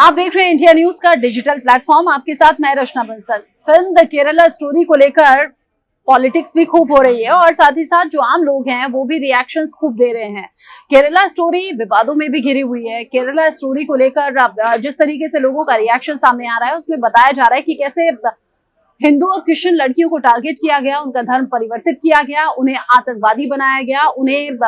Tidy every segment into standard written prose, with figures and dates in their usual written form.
आप देख रहे हैं इंडिया न्यूज का डिजिटल प्लेटफॉर्म। आपके साथ मैं Rachna Bansal. Film the Kerala story को लेकर पॉलिटिक्स भी खूब हो रही है और साथ ही साथ जो आम लोग हैं वो भी रिएक्शंस खूब दे रहे हैं। केरला स्टोरी विवादों में भी घिरी हुई है। केरला स्टोरी को लेकर जिस तरीके से लोगों का रिएक्शन सामने आ रहा है उसमें बताया जा रहा है कि कैसे हिंदू और क्रिश्चियन लड़कियों को टारगेट किया गया, उनका धर्म परिवर्तित किया गया, उन्हें आतंकवादी बनाया गया, उन्हें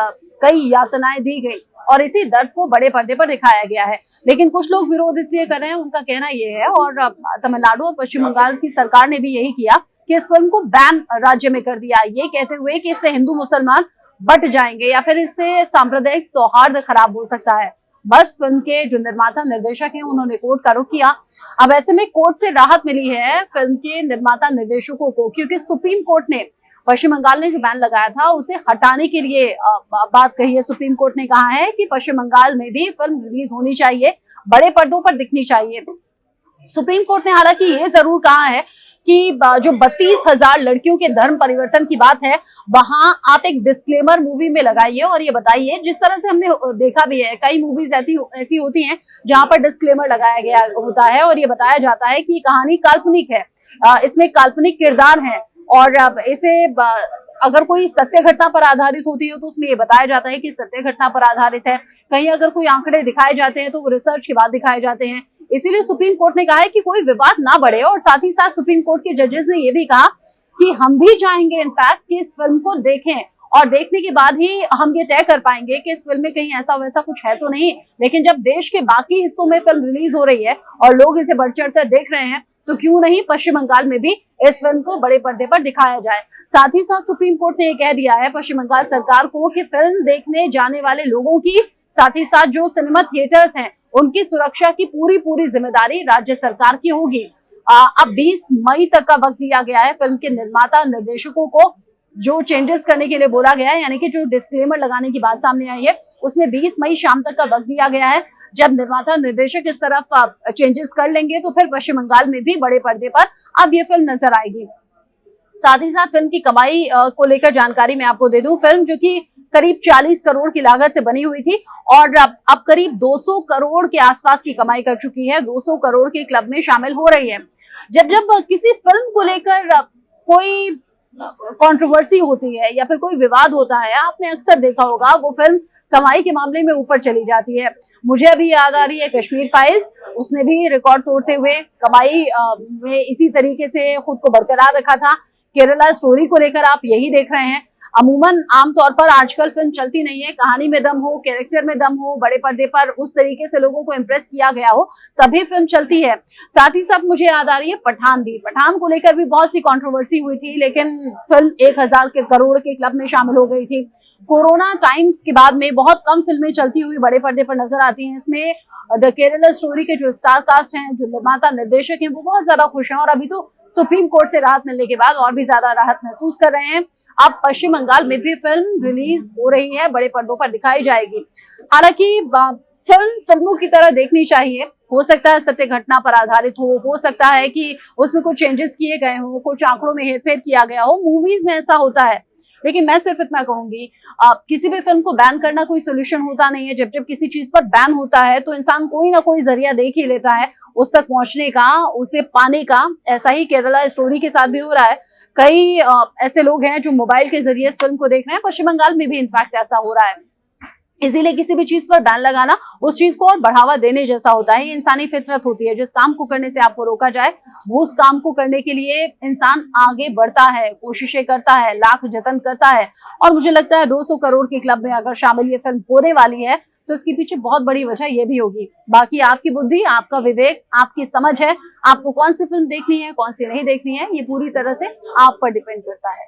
कई यातनाएं दी गई और इसी दर्द को बड़े पर्दे पर दिखाया गया है। लेकिन कुछ लोग विरोध इसलिए कर रहे हैं, उनका कहना यह है और तमिलनाडु और पश्चिम बंगाल की सरकार ने भी यही किया कि इस फिल्म को बैन राज्य में कर दिया, ये कहते हुए कि इससे हिंदू मुसलमान बट जाएंगे या फिर इससे सांप्रदायिक सौहार्द खराब हो सकता है। बस फिल्म के जो निर्माता निर्देशक हैं उन्होंने कोर्ट का रुख किया। अब ऐसे में कोर्ट से राहत मिली है फिल्म के निर्माता निर्देशकों को, क्योंकि सुप्रीम कोर्ट ने पश्चिम बंगाल ने जो बैन लगाया था उसे हटाने के लिए बात कही है। सुप्रीम कोर्ट ने कहा है कि पश्चिम बंगाल में भी फिल्म रिलीज होनी चाहिए, बड़े पर्दों पर दिखनी चाहिए। सुप्रीम कोर्ट ने हालांकि ये जरूर कहा है कि जो 32,000 लड़कियों के धर्म परिवर्तन की बात है वहां आप एक डिस्क्लेमर मूवी में लगाइए और ये बताइए, जिस तरह से हमने देखा भी है कई मूवीज ऐसी होती हैं जहां पर डिस्क्लेमर लगाया गया होता है और ये बताया जाता है कि कहानी काल्पनिक है, इसमें काल्पनिक किरदार हैं और इसे अगर कोई सत्य घटना पर आधारित होती है तो उसमें ये बताया जाता है कि सत्य घटना पर आधारित है। कहीं अगर कोई आंकड़े दिखाए जाते हैं तो वो रिसर्च के बाद दिखाए जाते हैं। इसीलिए सुप्रीम कोर्ट ने कहा है कि कोई विवाद ना बढ़े और साथ ही साथ सुप्रीम कोर्ट के जजेस ने ये भी कहा कि हम भी चाहेंगे इनफैक्ट कि इस फिल्म को देखें और देखने के बाद ही हम ये तय कर पाएंगे कि इस फिल्म में कहीं ऐसा वैसा कुछ है तो नहीं। लेकिन जब देश के बाकी हिस्सों में फिल्म रिलीज हो रही है और लोग इसे बढ़ चढ़ कर देख रहे हैं तो क्यों नहीं पश्चिम बंगाल में भी इस फिल्म को बड़े पर्दे पर दिखाया जाए। साथ ही साथ सुप्रीम कोर्ट ने यह कह दिया है पश्चिम बंगाल सरकार को कि फिल्म देखने जाने वाले लोगों की, साथ ही साथ जो सिनेमा थिएटर्स हैं उनकी सुरक्षा की पूरी जिम्मेदारी राज्य सरकार की होगी। अब 20 मई तक का वक्त दिया गया है फिल्म के निर्माता निर्देशकों को जो चेंजेस करने के लिए बोला गया है, यानी कि जो डिस्क्लेमर लगाने की बात सामने आई है उसमें 20 मई शाम तक का वक्त दिया गया है। जब निर्माता निर्देशक इस तरफ चेंजेस कर लेंगे तो फिर पश्चिम बंगाल में भी बड़े पर्दे पर अब ये फिल्म नजर आएगी। साथ ही साथ फिल्म की कमाई को लेकर जानकारी मैं आपको दे दूं। फिल्म जो कि करीब 40 करोड़ की लागत से बनी हुई थी और अब करीब 200 करोड़ के आसपास की कमाई कर चुकी है, 200 करोड़ के क्लब में शामिल हो रही है। जब किसी फिल्म को लेकर कोई कंट्रोवर्सी होती है या फिर कोई विवाद होता है, आपने अक्सर देखा होगा वो फिल्म कमाई के मामले में ऊपर चली जाती है। मुझे अभी याद आ रही है कश्मीर फाइल्स, उसने भी रिकॉर्ड तोड़ते हुए कमाई में इसी तरीके से खुद को बरकरार रखा था। केरला स्टोरी को लेकर आप यही देख रहे हैं। अमूमन आमतौर पर आजकल फिल्म चलती नहीं है, कहानी में दम हो, कैरेक्टर में दम हो, बड़े पर्दे पर उस तरीके से लोगों को इम्प्रेस किया गया हो तभी फिल्म चलती है। साथ ही साथ मुझे याद आ रही है पठान भी, पठान को लेकर भी बहुत सी कंट्रोवर्सी हुई थी लेकिन फिल्म 1000 करोड़ के क्लब में शामिल हो गई थी। कोरोना टाइम्स के बाद में बहुत कम फिल्में चलती हुई बड़े पर्दे पर नजर आती हैं। इसमें द केरला स्टोरी के जो स्टार कास्ट हैं, जो निर्माता निर्देशक हैं, वो बहुत ज्यादा खुश हैं और अभी तो सुप्रीम कोर्ट से राहत मिलने के बाद और भी ज्यादा राहत महसूस कर रहे हैं। अब पश्चिम बंगाल में भी फिल्म रिलीज हो रही है, बड़े पर्दों पर दिखाई जाएगी। हालांकि फिल्मों की तरह देखनी चाहिए, हो सकता है सत्य घटना पर आधारित हो सकता है कि उसमें कुछ चेंजेस किए गए हो, कुछ आंकड़ों में हेरफेर किया गया हो, मूवीज में ऐसा होता है। लेकिन मैं सिर्फ इतना कहूंगी, किसी भी फिल्म को बैन करना कोई सोल्यूशन होता नहीं है। जब किसी चीज पर बैन होता है तो इंसान कोई ना कोई जरिया देख ही लेता है उस तक पहुंचने का, उसे पाने का। ऐसा ही केरला स्टोरी के साथ भी हो रहा है। कई ऐसे लोग हैं जो मोबाइल के जरिए इस फिल्म को देख रहे हैं। पश्चिम बंगाल में भी इनफैक्ट ऐसा हो रहा है। इसीलिए किसी भी चीज पर बैन लगाना उस चीज को और बढ़ावा देने जैसा होता है। ये इंसानी फितरत होती है। जिस काम को करने से आपको रोका जाए वो उस काम को करने के लिए इंसान आगे बढ़ता है, कोशिशें करता है, लाख जतन करता है। और मुझे लगता है 200 करोड़ के क्लब में अगर शामिल ये फिल्म होने वाली है तो इसके पीछे बहुत बड़ी वजह ये भी होगी। बाकी आपकी बुद्धि, आपका विवेक, आपकी समझ है, आपको कौन सी फिल्म देखनी है, कौन सी नहीं देखनी है, ये पूरी तरह से आप पर डिपेंड करता है।